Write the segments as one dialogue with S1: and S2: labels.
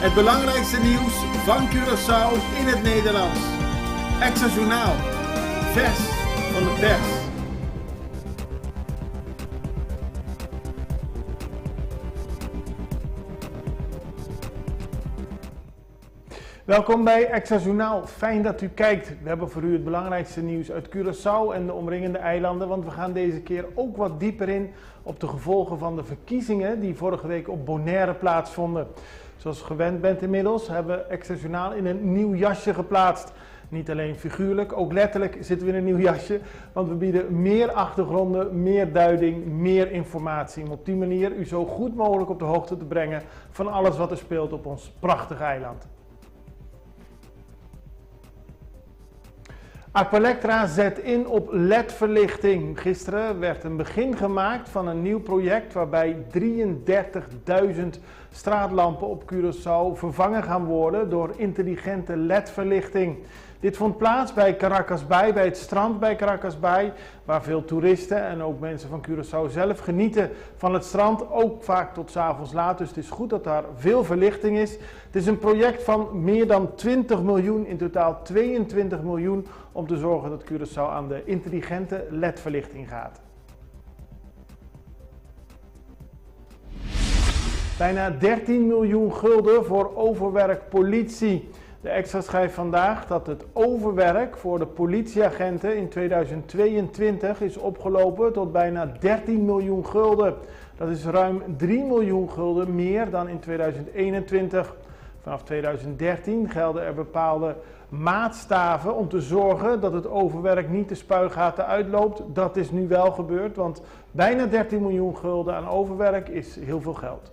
S1: Het belangrijkste nieuws van Curaçao in het Nederlands. Extra Journaal. Vers van de pers. Welkom bij Extra Journaal. Fijn dat u kijkt. We hebben voor u het belangrijkste nieuws uit Curaçao en de omringende eilanden, want we gaan deze keer ook wat dieper in op de gevolgen van de verkiezingen die vorige week op Bonaire plaatsvonden. Zoals u gewend bent inmiddels, hebben we Extra Journaal in een nieuw jasje geplaatst. Niet alleen figuurlijk, ook letterlijk zitten we in een nieuw jasje, want we bieden meer achtergronden, meer duiding, meer informatie. Om op die manier u zo goed mogelijk op de hoogte te brengen van alles wat er speelt op ons prachtige eiland. Aqualectra zet in op LED-verlichting. Gisteren werd een begin gemaakt van een nieuw project waarbij 33.000 straatlampen op Curaçao vervangen gaan worden door intelligente LED-verlichting. Dit vond plaats bij Caracas Bay, bij het strand bij Caracas Bay, waar veel toeristen en ook mensen van Curaçao zelf genieten van het strand, ook vaak tot 's avonds laat. Dus het is goed dat daar veel verlichting is. Het is een project van meer dan 20 miljoen, in totaal 22 miljoen, om te zorgen dat Curaçao aan de intelligente LED-verlichting gaat. Bijna 13 miljoen gulden voor overwerk politie. De Extra schrijft vandaag dat het overwerk voor de politieagenten in 2022 is opgelopen tot bijna 13 miljoen gulden. Dat is ruim 3 miljoen gulden meer dan in 2021. Vanaf 2013 gelden er bepaalde maatstaven om te zorgen dat het overwerk niet de spuigaten uitloopt. Dat is nu wel gebeurd, want bijna 13 miljoen gulden aan overwerk is heel veel geld.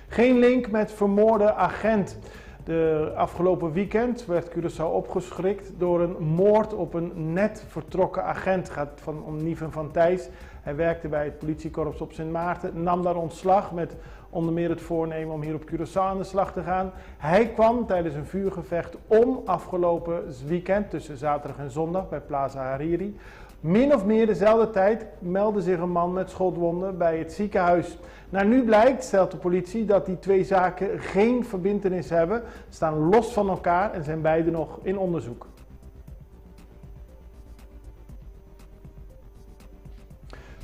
S1: Geen link met vermoorde agent. De afgelopen weekend werd Curaçao opgeschrikt door een moord op een net vertrokken agent. Het gaat om Nieven van Thijs. Hij werkte bij het politiekorps op Sint Maarten, nam daar ontslag met onder meer het voornemen om hier op Curaçao aan de slag te gaan. Hij kwam tijdens een vuurgevecht om afgelopen weekend tussen zaterdag en zondag bij Plaza Hariri. Min of meer dezelfde tijd meldde zich een man met schotwonden bij het ziekenhuis. Naar nu blijkt, stelt de politie, dat die twee zaken geen verbintenis hebben, staan los van elkaar en zijn beide nog in onderzoek.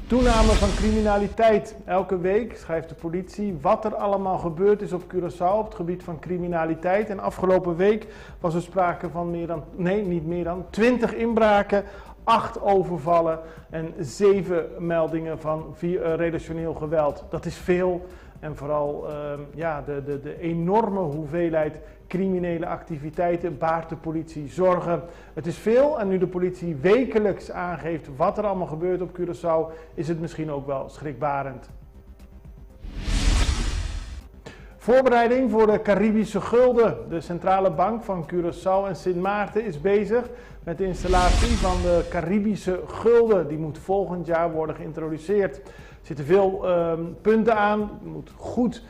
S1: Toename van criminaliteit. Elke week schrijft de politie wat er allemaal gebeurd is op Curaçao op het gebied van criminaliteit. En afgelopen week was er sprake van niet meer dan 20 inbraken, 8 overvallen en 7 meldingen van relationeel geweld. Dat is veel en vooral de enorme hoeveelheid criminele activiteiten baart de politie zorgen. Het is veel en nu de politie wekelijks aangeeft wat er allemaal gebeurt op Curaçao, is het misschien ook wel schrikbarend. Voorbereiding voor de Caribische gulden. De centrale bank van Curaçao en Sint Maarten is bezig met de installatie van de Caribische gulden. Die moet volgend jaar worden geïntroduceerd. Er zitten veel punten aan, het moet goed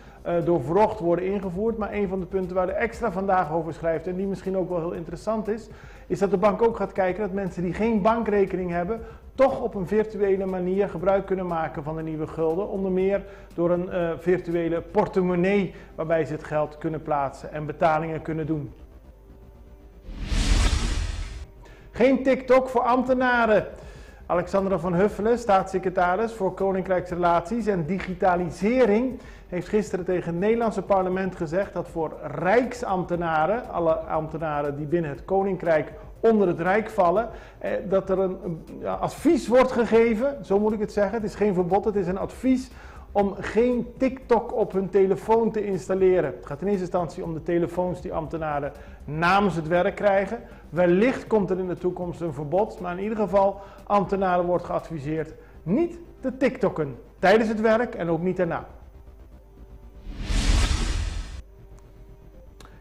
S1: doorwrocht worden ingevoerd. Maar een van de punten waar de Extra vandaag over schrijft en die misschien ook wel heel interessant is dat de bank ook gaat kijken dat mensen die geen bankrekening hebben toch op een virtuele manier gebruik kunnen maken van de nieuwe gulden. Onder meer door een virtuele portemonnee waarbij ze het geld kunnen plaatsen en betalingen kunnen doen. Geen TikTok voor ambtenaren. Alexandra van Huffelen, staatssecretaris voor Koninkrijksrelaties en Digitalisering, heeft gisteren tegen het Nederlandse parlement gezegd dat voor rijksambtenaren, alle ambtenaren die binnen het Koninkrijk onder het Rijk vallen, dat er een advies wordt gegeven, zo moet ik het zeggen. Het is geen verbod, het is een advies om geen TikTok op hun telefoon te installeren. Het gaat in eerste instantie om de telefoons die ambtenaren namens het werk krijgen. Wellicht komt er in de toekomst een verbod, maar in ieder geval, ambtenaren wordt geadviseerd niet te TikTokken tijdens het werk en ook niet daarna.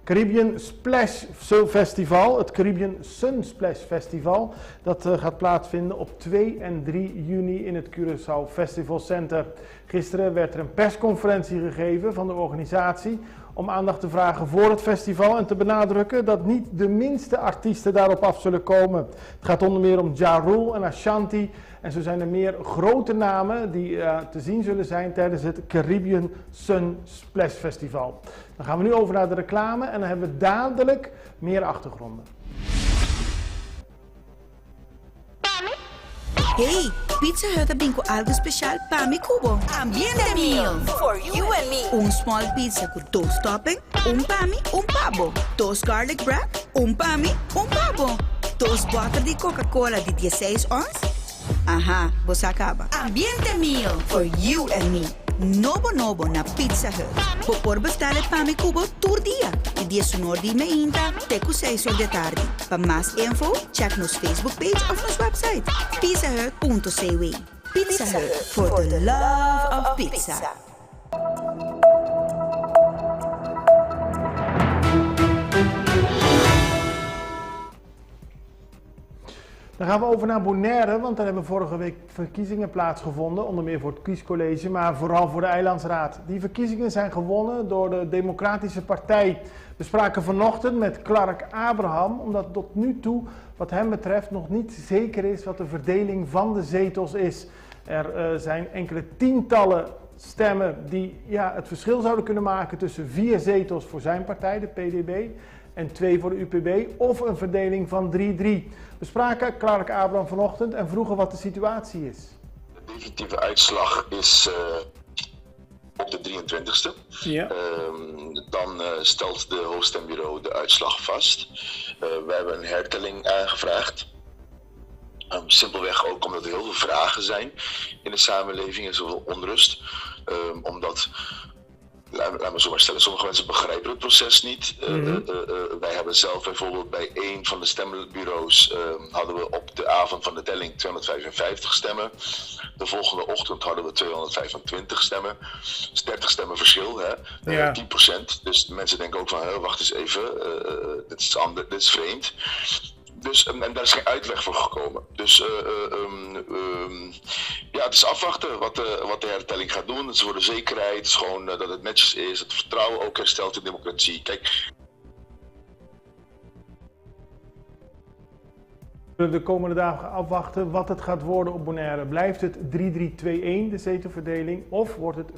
S1: Caribbean Splash Festival, het Caribbean Sun Splash Festival, dat gaat plaatsvinden op 2 en 3 juni in het Curaçao Festival Center. Gisteren werd er een persconferentie gegeven van de organisatie om aandacht te vragen voor het festival en te benadrukken dat niet de minste artiesten daarop af zullen komen. Het gaat onder meer om Ja Rule en Ashanti en zo zijn er meer grote namen die te zien zullen zijn tijdens het Caribbean Sun Splash Festival. Dan gaan we nu over naar de reclame en dan hebben we dadelijk meer achtergronden.
S2: Hey, Pizza Hut tem algo especial para mi cubo. Ambiente meal for you and me. Un small pizza com 2 topping, para mí, pavo. 2 garlic bread, para mí, pavo. 2 bottles de Coca-Cola de 16 ons. Aha, vos acaba. Ambiente meal for you and me. Nobo na Pizza Hut. Por bestellen para mi cubo todo día. De 19:30 até 6 da tarde. Para mais info, check nos Facebook page of nos website. pizzahut.cw. Pizza Hut for the love of pizza.
S1: Dan gaan we over naar Bonaire, want daar hebben vorige week verkiezingen plaatsgevonden, onder meer voor het kiescollege, maar vooral voor de Eilandsraad. Die verkiezingen zijn gewonnen door de Democratische Partij. We spraken vanochtend met Clark Abraham, omdat tot nu toe, wat hem betreft, nog niet zeker is wat de verdeling van de zetels is. Er zijn enkele tientallen stemmen die het verschil zouden kunnen maken tussen 4 zetels voor zijn partij, de PDB, en 2 voor de UPB, of een verdeling van 3-3. We spraken Clark Abraham vanochtend en vroegen wat de situatie is.
S3: De definitieve uitslag is op de 23e.
S1: Ja.
S3: Dan stelt de hoofdstembureau de uitslag vast. We hebben een hertelling aangevraagd. Simpelweg ook omdat er heel veel vragen zijn in de samenleving en zoveel onrust. Omdat, laat me zo maar stellen, sommige mensen begrijpen het proces niet. Wij hebben zelf bijvoorbeeld bij één van de stembureaus hadden we op de avond van de telling 255 stemmen. De volgende ochtend hadden we 225 stemmen. Dus 30 stemmen verschil, hè? 10%. Dus mensen denken ook van, wacht eens even, dit is anders, dit is vreemd. Dus, en daar is geen uitleg voor gekomen. Dus het is afwachten wat de hertelling gaat doen. Het is voor de zekerheid, het is gewoon dat het netjes is, het vertrouwen ook herstelt in democratie. Kijk.
S1: We de komende dagen afwachten wat het gaat worden op Bonaire. Blijft het 3-3-2-1 de zetelverdeling of wordt het 4-2-2-1?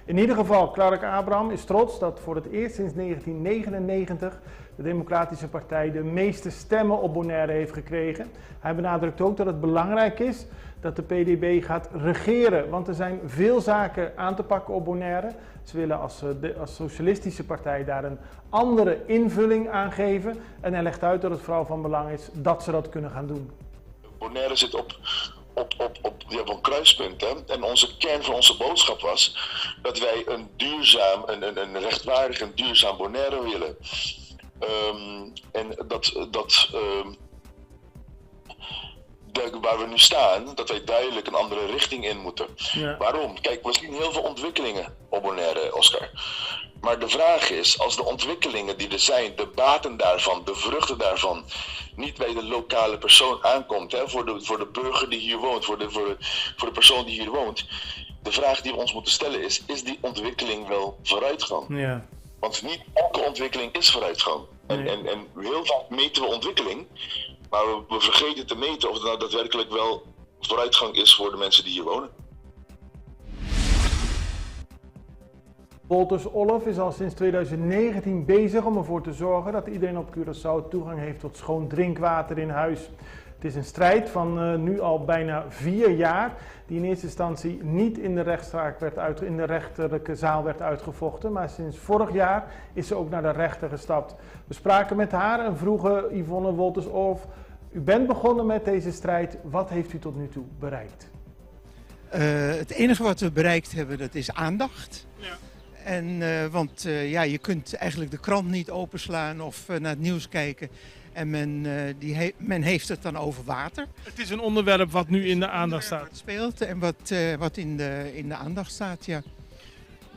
S1: In ieder geval, Clark Abraham is trots dat voor het eerst sinds 1999 de Democratische Partij de meeste stemmen op Bonaire heeft gekregen. Hij benadrukt ook dat het belangrijk is dat de PDB gaat regeren, want er zijn veel zaken aan te pakken op Bonaire. Ze willen als socialistische partij daar een andere invulling aan geven. En hij legt uit dat het vooral van belang is dat ze dat kunnen gaan doen.
S3: Bonaire zit op een kruispunt. Hè? En onze kern van onze boodschap was dat wij een duurzaam, een rechtvaardig en duurzaam Bonaire willen. Waar we nu staan, dat wij duidelijk een andere richting in moeten. Ja. Waarom? Kijk, we zien heel veel ontwikkelingen op Bonaire, Oscar. Maar de vraag is, als de ontwikkelingen die er zijn, de baten daarvan, de vruchten daarvan, niet bij de lokale persoon aankomt, hè, voor de burger die hier woont, voor de persoon die hier woont. De vraag die we ons moeten stellen is die ontwikkeling wel vooruitgang?
S1: Ja.
S3: Want niet elke ontwikkeling is vooruitgang. Nee. En heel vaak meten we ontwikkeling, maar we vergeten te meten of het nou daadwerkelijk wel vooruitgang is voor de mensen die hier wonen.
S1: Wolters Olof is al sinds 2019 bezig om ervoor te zorgen dat iedereen op Curaçao toegang heeft tot schoon drinkwater in huis. Het is een strijd van nu al bijna 4 jaar, die in eerste instantie niet in de rechterlijke zaal werd uitgevochten, maar sinds vorig jaar is ze ook naar de rechter gestapt. We spraken met haar en vroegen Yvonne Wolters Olof, u bent begonnen met deze strijd, wat heeft u tot nu toe bereikt?
S4: Het enige wat we bereikt hebben, dat is aandacht. Ja. Want je kunt eigenlijk de krant niet openslaan of naar het nieuws kijken. En men heeft het dan over water.
S1: Het is een onderwerp wat nu in de aandacht staat.
S4: Wat speelt en wat in de aandacht staat, ja.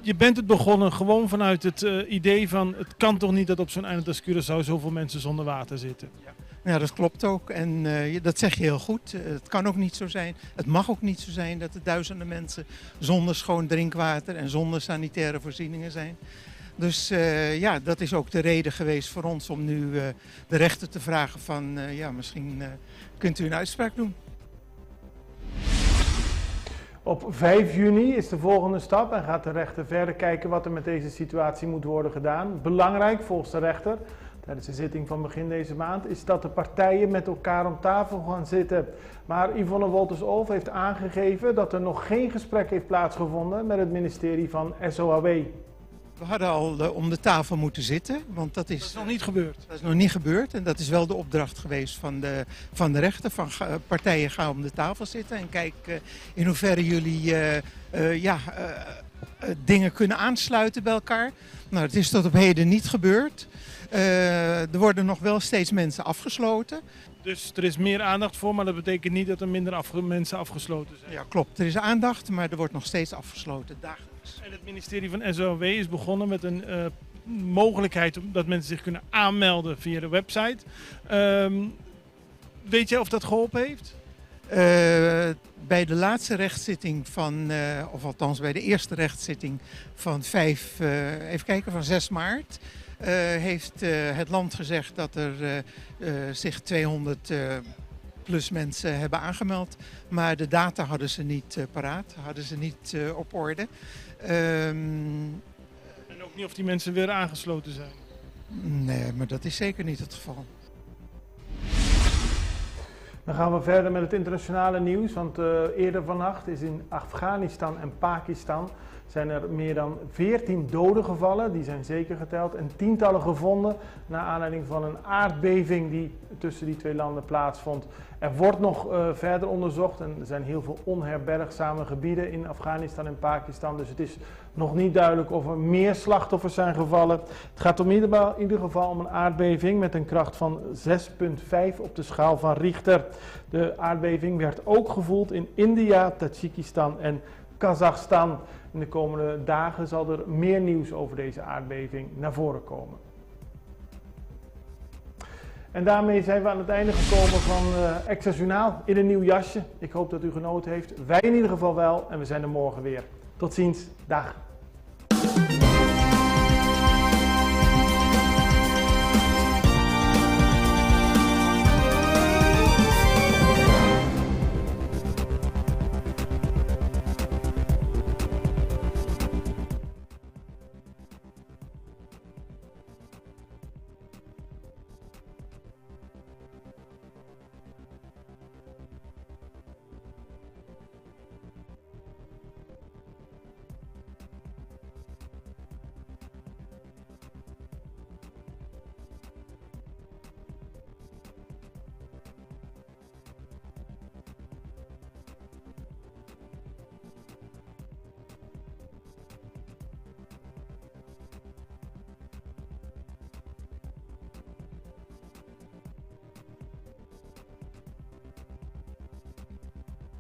S1: Je bent het begonnen gewoon vanuit het idee van... het kan toch niet dat op zo'n eiland als Curaçao zoveel mensen zonder water zitten?
S4: Ja, dat klopt ook. En dat zeg je heel goed. Het kan ook niet zo zijn. Het mag ook niet zo zijn dat er duizenden mensen zonder schoon drinkwater en zonder sanitaire voorzieningen zijn. Dus ja, dat is ook de reden geweest voor ons om nu de rechter te vragen van ja, misschien kunt u een uitspraak doen.
S1: Op 5 juni is de volgende stap en gaat de rechter verder kijken wat er met deze situatie moet worden gedaan. Belangrijk volgens de rechter, tijdens de zitting van begin deze maand, is dat de partijen met elkaar om tafel gaan zitten. Maar Yvonne Wolters-Olff heeft aangegeven dat er nog geen gesprek heeft plaatsgevonden met het ministerie van SOHW.
S4: We hadden al om de tafel moeten zitten, want dat is
S5: nog niet gebeurd.
S4: Dat is nog niet gebeurd en dat is wel de opdracht geweest van de rechter. Van partijen gaan om de tafel zitten en kijk in hoeverre jullie dingen kunnen aansluiten bij elkaar. Nou, het is tot op heden niet gebeurd. Er worden nog wel steeds mensen afgesloten.
S5: Dus er is meer aandacht voor, maar dat betekent niet dat er minder mensen afgesloten zijn.
S4: Ja, klopt. Er is aandacht, maar er wordt nog steeds afgesloten, dagelijks.
S5: En het ministerie van SOHW is begonnen met een mogelijkheid dat mensen zich kunnen aanmelden via de website. Weet je of dat geholpen heeft?
S4: Bij de laatste rechtszitting of althans bij de eerste rechtszitting van 6 maart... heeft het land gezegd dat er zich 200 plus mensen hebben aangemeld. Maar de data hadden ze niet paraat, hadden ze niet op orde.
S5: En ook niet of die mensen weer aangesloten zijn?
S4: Nee, maar dat is zeker niet het geval.
S1: Dan gaan we verder met het internationale nieuws, want eerder vannacht is in Afghanistan en Pakistan zijn er meer dan 14 doden gevallen, die zijn zeker geteld, en tientallen gevonden naar aanleiding van een aardbeving die tussen die twee landen plaatsvond. Er wordt nog verder onderzocht en er zijn heel veel onherbergzame gebieden in Afghanistan en Pakistan, dus het is nog niet duidelijk of er meer slachtoffers zijn gevallen. Het gaat in ieder geval om een aardbeving met een kracht van 6,5 op de schaal van Richter. De aardbeving werd ook gevoeld in India, Tajikistan en Kazachstan. In de komende dagen zal er meer nieuws over deze aardbeving naar voren komen. En daarmee zijn we aan het einde gekomen van Extra Journaal in een nieuw jasje. Ik hoop dat u genoten heeft. Wij in ieder geval wel en we zijn er morgen weer. Tot ziens. Dag.